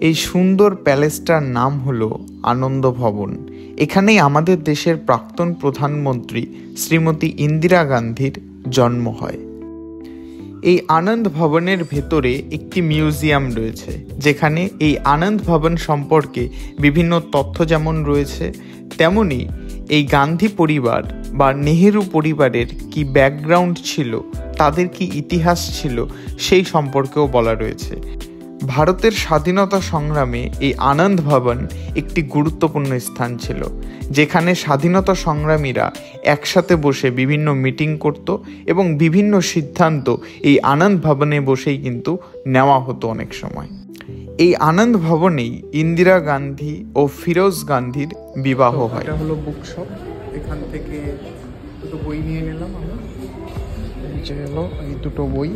এই সুন্দর প্যালেসটার নাম হলো আনন্দ ভবন। এখানেই আমাদের দেশের প্রাক্তন প্রধানমন্ত্রী শ্রীমতী ইন্দিরা গান্ধীর জন্ম হয়। এই আনন্দ ভবনের ভেতরে একটি মিউজিয়াম রয়েছে, যেখানে এই আনন্দ ভবন সম্পর্কে বিভিন্ন তথ্য যেমন রয়েছে, তেমনি এই গান্ধী পরিবার বা নেহেরু পরিবারের কি ব্যাকগ্রাউন্ড ছিল, তাদের কি ইতিহাস ছিল, সেই সম্পর্কেও বলা রয়েছে। ভারতের স্বাধীনতা সংগ্রামে এই আনন্দ ভবন একটি গুরুত্বপূর্ণ স্থান ছিল, যেখানে স্বাধীনতা সংগ্রামীরা একসাথে বসে বিভিন্ন মিটিং করত এবং বিভিন্ন সিদ্ধান্ত এই আনন্দ ভবনে বসেই কিন্তু নেওয়া হতো অনেক সময়। এই আনন্দ ভবনেই ইন্দিরা গান্ধী ও ফিরোজ গান্ধীর বিবাহ হয়। এটা হলো বুক শপ, এখান থেকে দুটো বই নিয়ে নিলাম আমরা। এই দুটো বই।